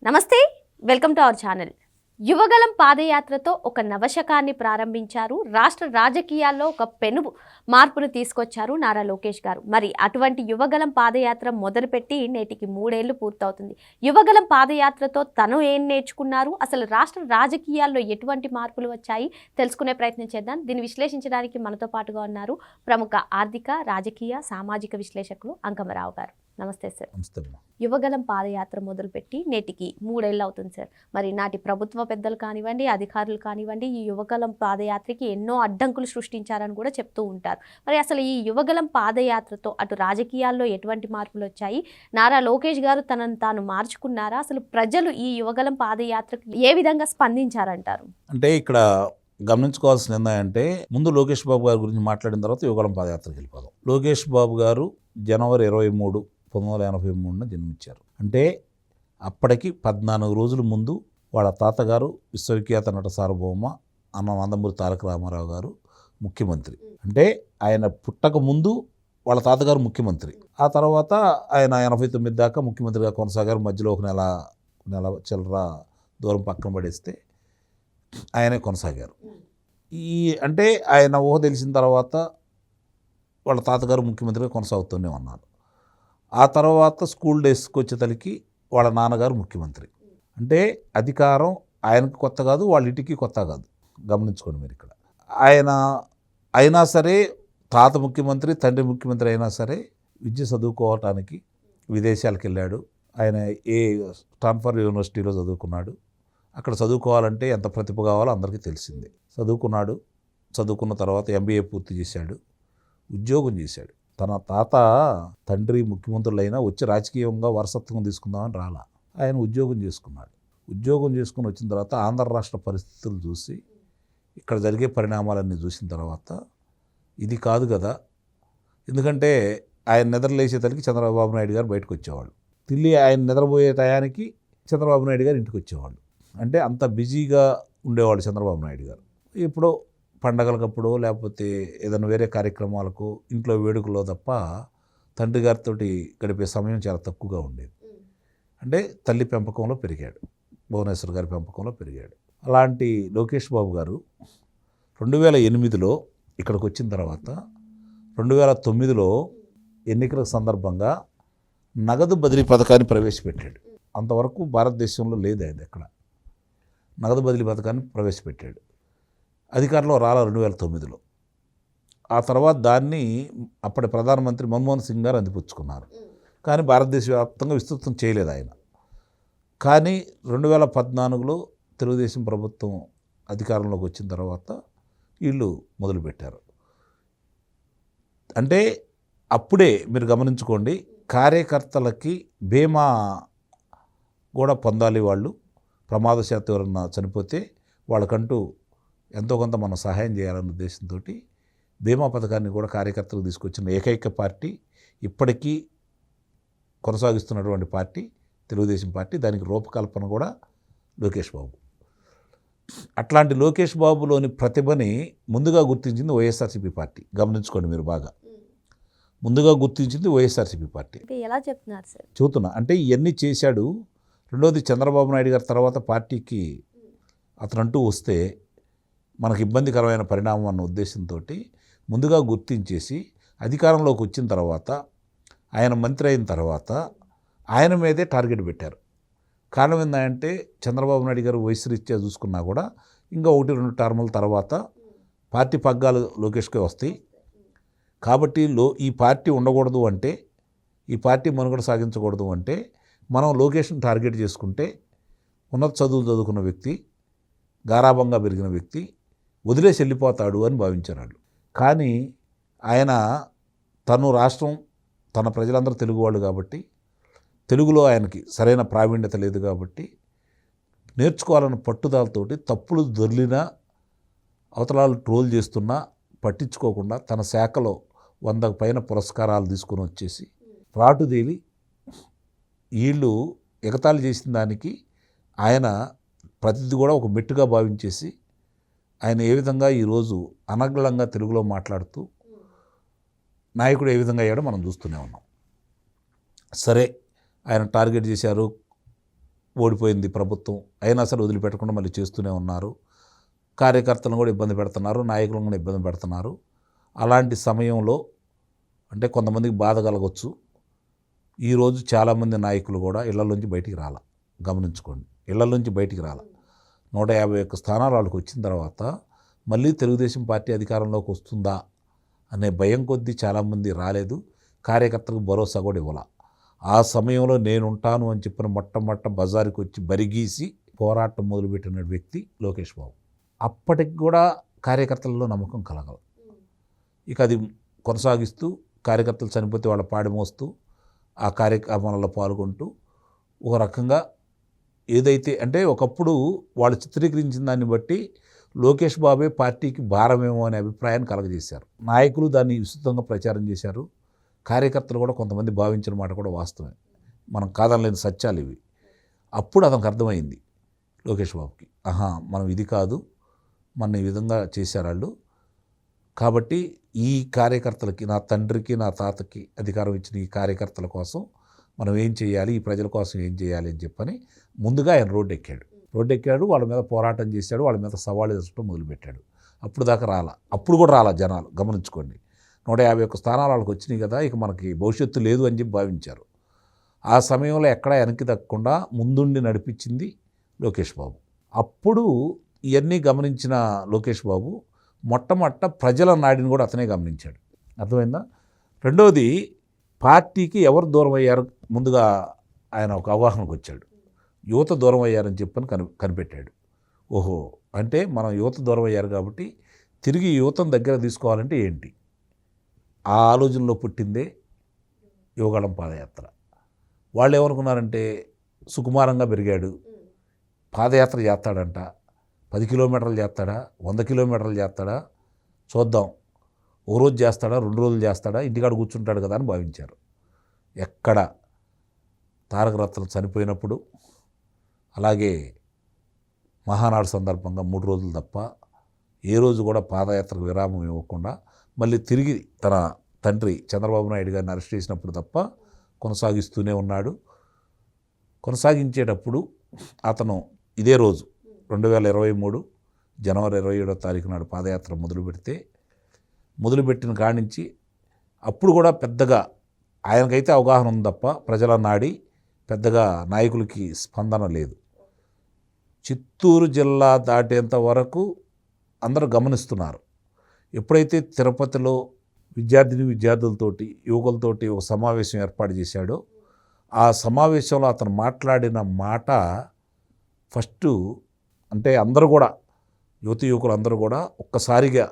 నమస్తే, welcome to our channel. Yuvagalam పాదయాత్రతో ఒక నవశకాన్ని ప్రారంభించారు. రాష్ట్ర రాజకీయాల్లో ఒక పెను మార్పును తీసుకొచ్చారు నారా లోకేష్ గారు. మరి అటువంటి యువగలం పాదయాత్ర మొదలుపెట్టి నేటికి 3 ఏళ్లు పూర్తవుతుంది. యువగలం పాదయాత్రతో తను ఏం నేర్చుకున్నారు, అసలు రాష్ట్ర రాజకీయాల్లో ఎటువంటి మార్పులు వచ్చాయి తెలుసుకునే ప్రయత్నం చేద్దాం. దీన్ని విశ్లేషించడానికి మనతో పాటుగా ఉన్నారు ప్రముఖ ఆర్థిక, రాజకీయ, సామాజిక విశ్లేషకులు అంకమరావు గారు. నమస్తే సార్. యువగలం పాదయాత్ర మొదలుపెట్టి నేటికి 3 ఏళ్ళు అవుతుంది సార్. మరి నాటి ప్రభుత్వ పెద్దలు కానివ్వండి, అధికారులు కానివ్వండి, ఈ యువగలం పాదయాత్రకి ఎన్నో అడ్డంకులు సృష్టించారని కూడా చెప్తూ ఉంటారు. మరి అసలు ఈ యువగలం పాదయాత్రతో అటు రాజకీయాల్లో ఎటువంటి మార్పులు వచ్చాయి, నారా లోకేష్ గారు తనను తాను మార్చుకున్నారా, అసలు ప్రజలు ఈ యువగలం పాదయాత్రకు ఏ విధంగా స్పందించారంటారు? అంటే ఇక్కడ గమనించుకోవాల్సింది ఏంటంటే, ముందు లోకేష్ బాబు గారి గురించి మాట్లాడిన తర్వాత యువగలం పాదయాత్రకి వెళ్ళిపోదాం. లోకేష్ బాబు గారు జనవరి 23, 1983 జన్మించారు. అంటే అప్పటికి 14 రోజుల ముందు వాళ్ళ తాతగారు విశ్వవిఖ్యాత నట సార్వభౌమ అన్న నందమూరి తారక రామారావు గారు ముఖ్యమంత్రి. అంటే ఆయన పుట్టక ముందు వాళ్ళ తాతగారు ముఖ్యమంత్రి. ఆ తర్వాత ఆయన 89 దాకా ముఖ్యమంత్రిగా కొనసాగారు. మధ్యలో ఒక నెల చిల్లర దూరం పక్కన పడేస్తే ఆయనే కొనసాగారు. అంటే ఆయన ఊహ తెలిసిన తర్వాత వాళ్ళ తాతగారు ముఖ్యమంత్రిగా కొనసాగుతూనే ఉన్నారు. ఆ తర్వాత స్కూల్ డేస్కి వచ్చేతలకి వాళ్ళ నాన్నగారు ముఖ్యమంత్రి. అంటే అధికారం ఆయనకు కొత్త కాదు, వాళ్ళ ఇంటికి కొత్త కాదు. గమనించుకోండి మీరు ఇక్కడ. ఆయన అయినా సరే, తాత ముఖ్యమంత్రి, తండ్రి ముఖ్యమంత్రి అయినా సరే విద్య చదువుకోవటానికి విదేశాలకు వెళ్ళాడు. ఆయన స్టాన్ఫర్డ్ యూనివర్సిటీలో చదువుకున్నాడు. అక్కడ చదువుకోవాలంటే ఎంత ప్రతిభ కావాలో అందరికీ తెలిసిందే. చదువుకున్న తర్వాత MBA పూర్తి చేశాడు, ఉద్యోగం చేశాడు. తన తాత తండ్రి ముఖ్యమంత్రులైనా వచ్చి రాజకీయంగా వారసత్వం తీసుకుందామని రాలా. ఆయన ఉద్యోగం చేసుకున్నాడు. ఉద్యోగం చేసుకుని వచ్చిన తర్వాత ఆంధ్ర రాష్ట్ర పరిస్థితులు చూసి, ఇక్కడ జరిగే పరిణామాలన్నీ చూసిన తర్వాత ఇది కాదు కదా. ఎందుకంటే ఆయన నిద్రలేసేతలకి చంద్రబాబు నాయుడు గారు బయటకు వచ్చేవాళ్ళు. తిల్లి ఆయన నిద్రపోయే టయానికి చంద్రబాబు నాయుడు గారు ఇంటికి వచ్చేవాళ్ళు. అంటే అంత బిజీగా ఉండేవాళ్ళు చంద్రబాబు నాయుడు గారు. ఇప్పుడు పండగలకప్పుడు లేకపోతే ఏదైనా వేరే కార్యక్రమాలకు, ఇంట్లో వేడుకలో తప్ప తండ్రి గారితో గడిపే సమయం చాలా తక్కువగా ఉండేది. అంటే తల్లి పెంపకంలో పెరిగాడు, భువనేశ్వర్ గారి పెంపకంలో పెరిగాడు. అలాంటి లోకేష్ బాబు గారు 2008లో ఇక్కడికి వచ్చిన తర్వాత 2009లో ఎన్నికల సందర్భంగా నగదు బదిలీ పథకాన్ని ప్రవేశపెట్టాడు. అంతవరకు భారతదేశంలో లేదు ఆయన ఎక్కడ నగదు బదిలీ పథకాన్ని ప్రవేశపెట్టాడు. అధికారంలో రాల 2009లో. ఆ తర్వాత దాన్ని అప్పటి ప్రధానమంత్రి మన్మోహన్ సింగ్ గారు అందిపుచ్చుకున్నారు. కానీ భారతదేశ వ్యాప్తంగా విస్తృతం చేయలేదు ఆయన. కానీ 2014లో తెలుగుదేశం ప్రభుత్వం అధికారంలోకి వచ్చిన తర్వాత వీళ్ళు మొదలుపెట్టారు. అంటే అప్పుడే మీరు గమనించుకోండి, కార్యకర్తలకి బీమా కూడా పొందాలి. వాళ్ళు ప్రమాదశాత్తు ఎవరన్నా చనిపోతే వాళ్ళకంటూ ఎంతో కొంత మనం సహాయం చేయాలన్న ఉద్దేశంతో బీమా పథకాన్ని కూడా కార్యకర్తలకు తీసుకొచ్చిన ఏకైక పార్టీ, ఇప్పటికీ కొనసాగిస్తున్నటువంటి పార్టీ తెలుగుదేశం పార్టీ. దానికి రూపకల్పన కూడా లోకేష్ బాబు. అట్లాంటి లోకేష్ బాబులోని ప్రతిభని ముందుగా గుర్తించింది వైఎస్ఆర్సీపీ పార్టీ. గమనించుకోండి మీరు బాగా. ముందుగా గుర్తించింది వైఎస్ఆర్సీపీ పార్టీ. ఎలా చెప్తున్నారు సార్? చెబుతున్నా. అంటే ఇవన్నీ చేశాడు. రెండోది, చంద్రబాబు నాయుడు గారి తర్వాత పార్టీకి అతనంటూ వస్తే మనకు ఇబ్బందికరమైన పరిణామం అన్న ఉద్దేశంతో ముందుగా గుర్తించేసి అధికారంలోకి వచ్చిన తర్వాత, ఆయన మంత్రి అయిన తర్వాత ఆయన మీదే టార్గెట్ పెట్టారు. కారణం ఏంటంటే, చంద్రబాబు నాయుడు గారు వయసు రీత్యా చూసుకున్నా కూడా ఇంకా 1-2 టర్ముల తర్వాత పార్టీ పగ్గాలు లోకేష్కే వస్తాయి. కాబట్టి ఈ పార్టీ ఉండకూడదు అంటే, ఈ పార్టీ మనుగడ సాగించకూడదు అంటే మనం లోకేష్ని టార్గెట్ చేసుకుంటే, ఉన్నత చదువులు చదువుకున్న వ్యక్తి, గారాభంగా పెరిగిన వ్యక్తి వదిలేసి వెళ్ళిపోతాడు అని భావించారు. కానీ ఆయన రాష్ట్రం, తన ప్రజలందరూ తెలుగు వాళ్ళు కాబట్టి, తెలుగులో ఆయనకి సరైన ప్రావీణ్యత లేదు కాబట్టి, నేర్చుకోవాలన్న పట్టుదలతోటి తప్పులు దొర్లినా, అవతలాలు ట్రోల్ చేస్తున్నా పట్టించుకోకుండా తన శాఖలో 100కు పైన పురస్కారాలు తీసుకొని వచ్చేసి రాటుదేలి వీళ్ళు ఎగతాళి చేసిన దానికి ఆయన ప్రతిదీ కూడా ఒక మెట్టుగా భావించేసి, ఆయన ఏ విధంగా ఈరోజు అనర్గళంగా తెలుగులో మాట్లాడుతూ నాయకుడు ఏ విధంగా అయ్యాడో మనం చూస్తూనే ఉన్నాం. సరే, ఆయన టార్గెట్ చేశారు, ఓడిపోయింది ప్రభుత్వం, అయినా సరే వదిలిపెట్టకుండా మళ్ళీ చేస్తూనే ఉన్నారు. కార్యకర్తలను కూడా ఇబ్బంది పెడుతున్నారు, నాయకులను కూడా ఇబ్బంది పెడుతున్నారు. అలాంటి సమయంలో అంటే కొంతమందికి బాధ కలగవచ్చు. ఈరోజు చాలామంది నాయకులు కూడా ఇళ్లలోంచి బయటికి రాల, గమనించుకోండి, ఇళ్లలోంచి బయటికి రాల. 151 స్థానాలు వాళ్ళకి వచ్చిన తర్వాత మళ్ళీ తెలుగుదేశం పార్టీ అధికారంలోకి వస్తుందా అనే భయం కొద్దీ చాలామంది రాలేదు. కార్యకర్తలకు భరోసా కూడా ఇవ్వాల. ఆ సమయంలో నేనుంటాను అని చెప్పిన మొట్టమొదట బజారుకి వచ్చి బరిగీసి పోరాటం మొదలుపెట్టిన వ్యక్తి లోకేష్ బాబు. అప్పటికి కూడా కార్యకర్తలలో నమ్మకం కలగదు. ఇక అది కొనసాగిస్తూ కార్యకర్తలు చనిపోతే వాళ్ళ పాడి మోస్తూ ఆ కార్యక్రమాలలో పాల్గొంటూ ఒక రకంగా ఏదైతే అంటే ఒకప్పుడు వాళ్ళు చిత్రీకరించిన దాన్ని బట్టి లోకేష్ బాబే పార్టీకి భారమేమో అనే అభిప్రాయాన్ని కలగజేశారు. నాయకులు దాన్ని విస్తృతంగా ప్రచారం చేశారు. కార్యకర్తలు కూడా కొంతమంది భావించిన మాట కూడా వాస్తవమే, మనం కాదనలేని సత్యాలు ఇవి. అప్పుడు అతనికి అర్థమైంది లోకేష్ బాబుకి, మనం ఇది కాదు, మన ఈ విధంగా చేశారు వాళ్ళు. కాబట్టి ఈ కార్యకర్తలకి, నా తండ్రికి నా తాతకి అధికారం ఇచ్చిన ఈ కార్యకర్తల కోసం మనం ఏం చేయాలి, ఈ ప్రజల కోసం ఏం చేయాలి అని చెప్పని ముందుగా ఆయన రోడ్డు ఎక్కాడు. వాళ్ళ మీద పోరాటం చేశాడు, వాళ్ళ మీద సవాళ్ళు ఎదుర్కోవడం మొదలుపెట్టాడు. అప్పుడు కూడా రాలా జనాలు, గమనించుకోండి. 151 స్థానాలు వాళ్ళకి వచ్చినాయి కదా, ఇక మనకి భవిష్యత్తు లేదు అని చెప్పి భావించారు. ఆ సమయంలో ఎక్కడా వెనక్కి తగ్గకుండా ముందుండి నడిపించింది లోకేష్ బాబు. అప్పుడు ఇవన్నీ గమనించిన లోకేష్ బాబు మొట్టమొదట ప్రజల నాడిని కూడా అతనే గమనించాడు. అర్థమైందా? రెండవది, పార్టీకి ఎవరు దూరం అయ్యారు ముందుగా ఆయన ఒక అవగాహనకు వచ్చాడు. యువత దూరం అయ్యారని చెప్పని కనిపెట్టాడు. ఓహో, అంటే మనం యువత దూరం అయ్యారు కాబట్టి తిరిగి యువతను దగ్గర తీసుకోవాలంటే ఏంటి? ఆ ఆలోచనలో పుట్టిందే యువగళం పాదయాత్ర. వాళ్ళు ఏమనుకున్నారంటే సుకుమారంగా పెరిగాడు, పాదయాత్ర చేస్తాడంట, 10 కిలోమీటర్లు చేస్తాడా, 100 కిలోమీటర్లు చేస్తాడా, చూద్దాం, ఒక రోజు చేస్తాడా, 2 రోజులు చేస్తాడా, ఇంటికాడ కూర్చుంటాడు కదా అని భావించారు. ఎక్కడ తారక రత్నం చనిపోయినప్పుడు, అలాగే మహానాడు సందర్భంగా 3 రోజులు తప్ప ఏ రోజు కూడా పాదయాత్రకు విరామం ఇవ్వకుండా మళ్ళీ తిరిగి తన తండ్రి చంద్రబాబు నాయుడు గారిని అరెస్ట్ చేసినప్పుడు తప్ప కొనసాగిస్తూనే ఉన్నాడు. కొనసాగించేటప్పుడు అతను ఇదే రోజు 2023 జనవరి 27వ తారీఖు నాడు పాదయాత్ర మొదలుపెట్టిన కాడి నుంచి అప్పుడు కూడా పెద్దగా ఆయనకైతే అవగాహన ఉంది తప్ప ప్రజల నాడి పెద్దగా నాయకులకి స్పందన లేదు. చిత్తూరు జిల్లా దాటేంత వరకు అందరూ గమనిస్తున్నారు. ఎప్పుడైతే తిరుపతిలో విద్యార్థులతోటి యువకులతోటి ఒక సమావేశం ఏర్పాటు చేశాడో, ఆ సమావేశంలో అతను మాట్లాడిన మాట ఫస్ట్ అంటే అందరూ కూడా యువకులు అందరూ కూడా ఒక్కసారిగా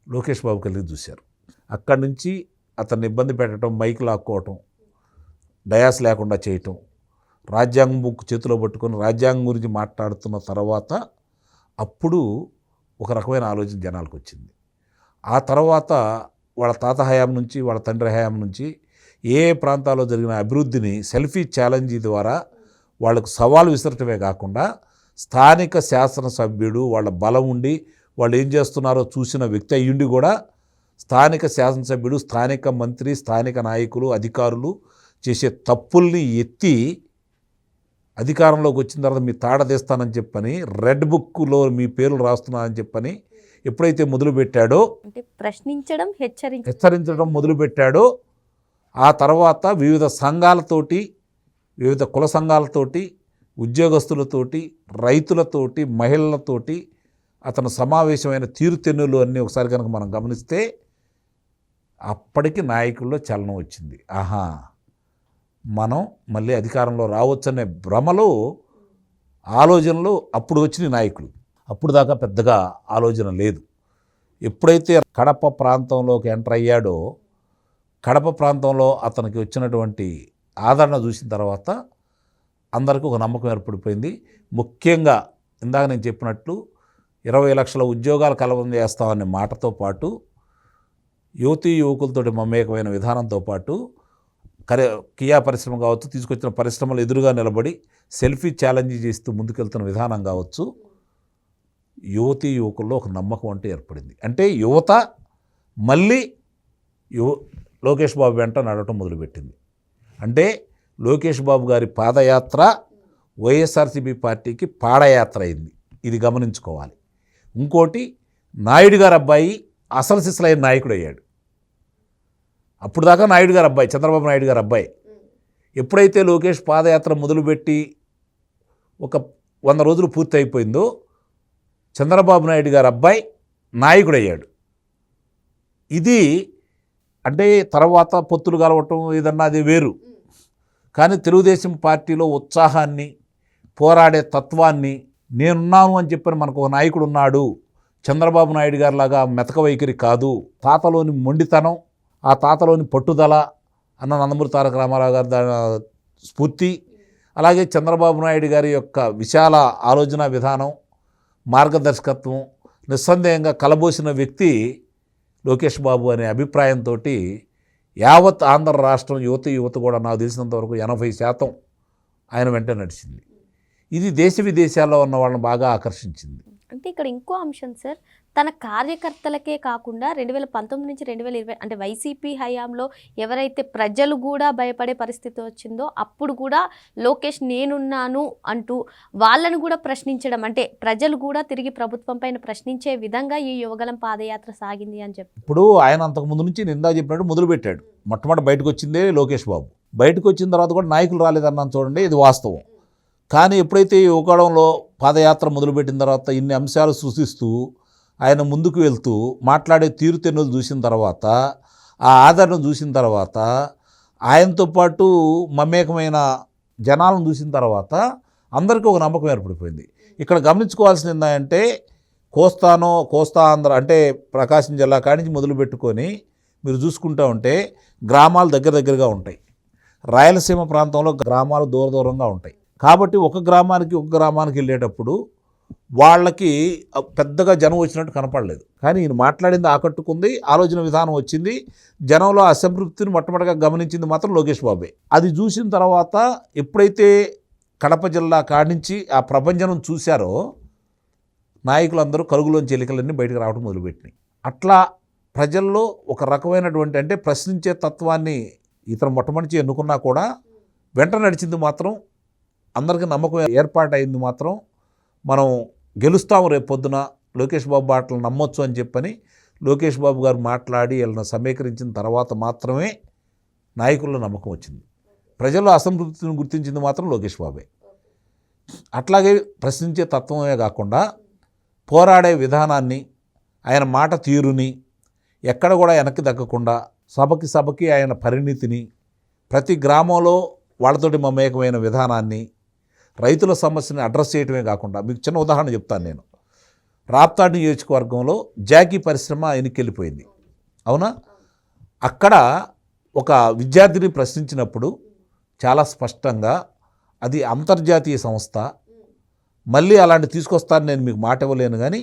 లోకేష్ బాబు కలిగి చూశారు. అక్కడి నుంచి అతన్ని ఇబ్బంది పెట్టడం, మైక్ లాక్కోవటం, డయాస్ లేకుండా చేయటం, రాజ్యాంగం బుక్ చేతిలో పట్టుకొని రాజ్యాంగం గురించి మాట్లాడుతున్న తర్వాత అప్పుడు ఒక రకమైన ఆలోచన జనాలకు వచ్చింది. ఆ తర్వాత వాళ్ళ తాత హయాం నుంచి, వాళ్ళ తండ్రి హయాం నుంచి ఏ ప్రాంతాల్లో జరిగిన అభివృద్ధిని సెల్ఫీ ఛాలెంజ్ ద్వారా వాళ్ళకు సవాలు విసరటమే కాకుండా స్థానిక శాసనసభ్యుడు వాళ్ళ బలం ఉండి వాళ్ళు ఏం చేస్తున్నారో చూసిన వ్యక్తి అయ్యుండి కూడా స్థానిక శాసనసభ్యుడు, స్థానిక మంత్రి, స్థానిక నాయకులు, అధికారులు చేసే తప్పుల్ని ఎత్తి అధికారంలోకి వచ్చిన తర్వాత మీ తాడదేస్తానని చెప్పని, రెడ్ బుక్లో మీ పేర్లు రాస్తున్నానని చెప్పని ఎప్పుడైతే మొదలుపెట్టాడో, అంటే ప్రశ్నించడం, హెచ్చరించడం మొదలుపెట్టాడో, ఆ తర్వాత వివిధ సంఘాలతోటి, వివిధ కుల సంఘాలతోటి, ఉద్యోగస్తులతోటి, రైతులతోటి, మహిళలతోటి అతను సమావేశమైన తీరుతెన్నులు అన్నీ ఒకసారి కనుక మనం గమనిస్తే అప్పటికి నాయకుల్లో చలనం వచ్చింది. మనం మళ్ళీ అధికారంలో రావచ్చనే భ్రమలో ఆలోచనలు అప్పుడు వచ్చిన నాయకులు. అప్పుడు దాకా పెద్దగా ఆలోచన లేదు. ఎప్పుడైతే కడప ప్రాంతంలోకి ఎంటర్ అయ్యాడో, కడప ప్రాంతంలో అతనికి వచ్చినటువంటి ఆదరణ చూసిన తర్వాత అందరికీ ఒక నమ్మకం ఏర్పడిపోయింది. ముఖ్యంగా ఇందాక నేను చెప్పినట్లు 20 లక్షల ఉద్యోగాలు కల్పన చేస్తామనే మాటతో పాటు యువకులతోటి మమేకమైన విధానంతో పాటు కియా పరిశ్రమ కావచ్చు, తీసుకొచ్చిన పరిశ్రమలు ఎదురుగా నిలబడి సెల్ఫీ ఛాలెంజ్ చేస్తూ ముందుకెళ్తున్న విధానం కావచ్చు, యువకుల్లో ఒక నమ్మకం అంటే ఏర్పడింది. అంటే యువత మళ్ళీ లోకేష్ బాబు వెంట నడవటం మొదలుపెట్టింది. అంటే లోకేష్ బాబు గారి పాదయాత్ర వైఎస్ఆర్సీపీ పార్టీకి పాదయాత్ర అయింది. ఇది గమనించుకోవాలి. ఇంకోటి, నాయుడు గారు అబ్బాయి అసలు సిసలైన నాయకుడు అయ్యాడు. అప్పుడు దాకా నాయుడు గారు అబ్బాయి, చంద్రబాబు నాయుడు గారు అబ్బాయి. ఎప్పుడైతే లోకేష్ పాదయాత్ర మొదలుపెట్టి ఒక 100 రోజులు పూర్తి అయిపోయిందో చంద్రబాబు నాయుడు గారు అబ్బాయి నాయకుడు అయ్యాడు. ఇది అంటే తర్వాత పొత్తులు కలవటం ఏదన్నా అది వేరు. కానీ తెలుగుదేశం పార్టీలో ఉత్సాహాన్ని, పోరాడే తత్వాన్ని, నేనున్నాను అని చెప్పని మనకు ఒక నాయకుడు ఉన్నాడు, చంద్రబాబు నాయుడు గారి లాగా మెతక వైఖరి కాదు, తాతలోని మొండితనం, ఆ తాతలోని పట్టుదల అన్న నందమూరి తారక రామారావు గారి స్ఫూర్తి, అలాగే చంద్రబాబు నాయుడు గారి యొక్క విశాల ఆలోచన విధానం, మార్గదర్శకత్వం నిస్సందేహంగా కలబోసిన వ్యక్తి లోకేష్ బాబు అనే అభిప్రాయంతో యావత్ ఆంధ్ర రాష్ట్రం యువత కూడా నాకు తెలిసినంతవరకు 80% ఆయన వెంట నడిచింది. ఇది దేశ విదేశాల్లో ఉన్న వాళ్ళని బాగా ఆకర్షించింది. అంటే ఇక్కడ ఇంకో అంశం సార్, తన కార్యకర్తలకే కాకుండా 2019 నుంచి 2020 అంటే వైసీపీ హయాంలో ఎవరైతే ప్రజలు కూడా భయపడే పరిస్థితి వచ్చిందో అప్పుడు కూడా లోకేష్ నేనున్నాను అంటూ వాళ్ళను కూడా ప్రశ్నించడం, అంటే ప్రజలు కూడా తిరిగి ప్రభుత్వం పైన ప్రశ్నించే విధంగా ఈ యువగలం పాదయాత్ర సాగింది అని చెప్పి ఇప్పుడు ఆయన అంతకుముందు నుంచి నిందా చెప్పినట్టు మొదలుపెట్టాడు. మొట్టమొదటి బయటకు వచ్చిందే లోకేష్ బాబు. బయటకు వచ్చిన తర్వాత కూడా నాయకులు రాలేదన్నాను చూడండి, ఇది వాస్తవం. కానీ ఎప్పుడైతే యువగళంలో పాదయాత్ర మొదలుపెట్టిన తర్వాత ఇన్ని అంశాలు సృష్టిస్తూ ఆయన ముందుకు వెళ్తూ మాట్లాడే తీరుతెన్నులు చూసిన తర్వాత, ఆ ఆదరణ చూసిన తర్వాత, ఆయనతో పాటు మమేకమైన జనాలను చూసిన తర్వాత అందరికీ ఒక నమ్మకం ఏర్పడిపోయింది. ఇక్కడ గమనించుకోవాల్సింది ఏంటంటే కోస్తా ఆంధ్ర అంటే ప్రకాశం జిల్లా కాడి నుంచి మొదలుపెట్టుకొని మీరు చూసుకుంటూ ఉంటే గ్రామాలు దగ్గరగా ఉంటాయి. రాయలసీమ ప్రాంతంలో గ్రామాలు దూరంగా ఉంటాయి. కాబట్టి ఒక గ్రామానికి వెళ్ళేటప్పుడు వాళ్ళకి పెద్దగా జనం వచ్చినట్టు కనపడలేదు. కానీ ఈయన మాట్లాడింది ఆకట్టుకుంది, ఆలోచన విధానం వచ్చింది, జనంలో అసంతృప్తిని మొట్టమొదటిగా గమనించింది మాత్రం లోకేష్ బాబే. అది చూసిన తర్వాత ఎప్పుడైతే కడప జిల్లా కాడించి ఆ ప్రపంచం చూశారో నాయకులందరూ కలుగులోంచి ఎలికలన్నీ బయటకు రావడం మొదలుపెట్టినాయి. అట్లా ప్రజల్లో ఒక రకమైనటువంటి అంటే ప్రశ్నించే తత్వాన్ని ఇతను మొట్టమొదటి ఎన్నుకున్నా కూడా వెంట నడిచింది మాత్రం అందరికీ నమ్మకం ఏర్పాటైంది మాత్రం మనం గెలుస్తాము రేపు పొద్దున లోకేష్ బాబు బాటలు నమ్మొచ్చు అని చెప్పని లోకేష్ బాబు గారు మాట్లాడి వీళ్ళని సమీకరించిన తర్వాత మాత్రమే నాయకుల్లో నమ్మకం వచ్చింది. ప్రజల్లో అసంతృప్తిని గుర్తించింది మాత్రం లోకేష్ బాబే. అట్లాగే ప్రశ్నించే తత్వమే కాకుండా పోరాడే విధానాన్ని, ఆయన మాట తీరుని ఎక్కడ కూడా వెనక్కి తగ్గకుండా సభకి ఆయన పరిణితిని, ప్రతి గ్రామంలో వాళ్ళతోటి మమేకమైన విధానాన్ని, రైతుల సమస్యని అడ్రస్ చేయడమే కాకుండా మీకు చిన్న ఉదాహరణ చెప్తాను నేను. రాప్తాడు నియోజకవర్గంలో జాకీ పరిశ్రమ ఎన్నికెళ్ళిపోయింది, అవునా? అక్కడ ఒక విద్యార్థిని ప్రశ్నించినప్పుడు చాలా స్పష్టంగా అది అంతర్జాతీయ సంస్థ, మళ్ళీ అలాంటి తీసుకొస్తాను నేను మీకు మాట ఇవ్వలేను, కానీ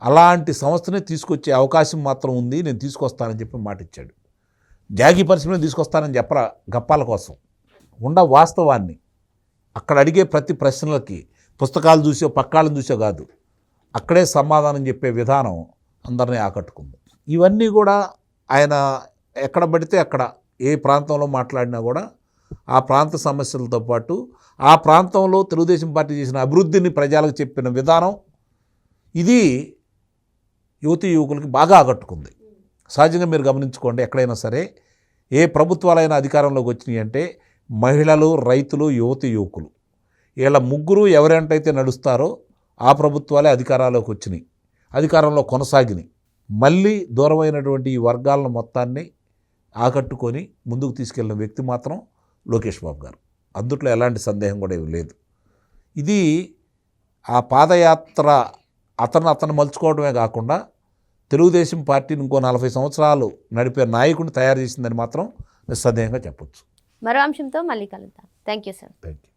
అలాంటి సంస్థనే తీసుకొచ్చే అవకాశం మాత్రం ఉంది, నేను తీసుకొస్తానని చెప్పి మాట ఇచ్చాడు. జాకీ పరిశ్రమని తీసుకొస్తానని చెప్పరా గప్పాల కోసం, వాస్తవాన్ని అక్కడ అడిగే ప్రతి ప్రశ్నలకి పుస్తకాలు చూసో పక్కాలను చూసో కాదు, అక్కడే సమాధానం చెప్పే విధానం అందరినీ ఆకట్టుకుంది. ఇవన్నీ కూడా ఆయన ఎక్కడ పడితే అక్కడ ఏ ప్రాంతంలో మాట్లాడినా కూడా ఆ ప్రాంత సమస్యలతో పాటు ఆ ప్రాంతంలో తెలుగుదేశం పార్టీ చేసిన అభివృద్ధిని ప్రజలకు చెప్పిన విధానం ఇది యువకులకి బాగా ఆకట్టుకుంది. సహజంగా మీరు గమనించుకోండి, ఎక్కడైనా సరే ఏ ప్రభుత్వాలైనా అధికారంలోకి వచ్చినాయి అంటే మహిళలు, రైతులు, యువకులు వీళ్ళ ముగ్గురు ఎవరెంటైతే నడుస్తారో ఆ ప్రభుత్వాలే అధికారంలోకి వచ్చినాయి, అధికారంలో కొనసాగినాయి. మళ్ళీ దూరమైనటువంటి ఈ వర్గాలను మొత్తాన్ని ఆకట్టుకొని ముందుకు తీసుకెళ్ళిన వ్యక్తి మాత్రం లోకేష్ బాబు గారు. అందుట్లో ఎలాంటి సందేహం కూడా లేదు. ఇది ఆ పాదయాత్ర అతను మలుచుకోవడమే కాకుండా తెలుగుదేశం పార్టీని ఇంకో 40 సంవత్సరాలు నడిపే నాయకుడిని తయారు చేసిందని మాత్రం నిస్సందేహంగా చెప్పొచ్చు. మరో అంశంతో మళ్ళీ కలుద్దాం. Thank you sir. Thank you.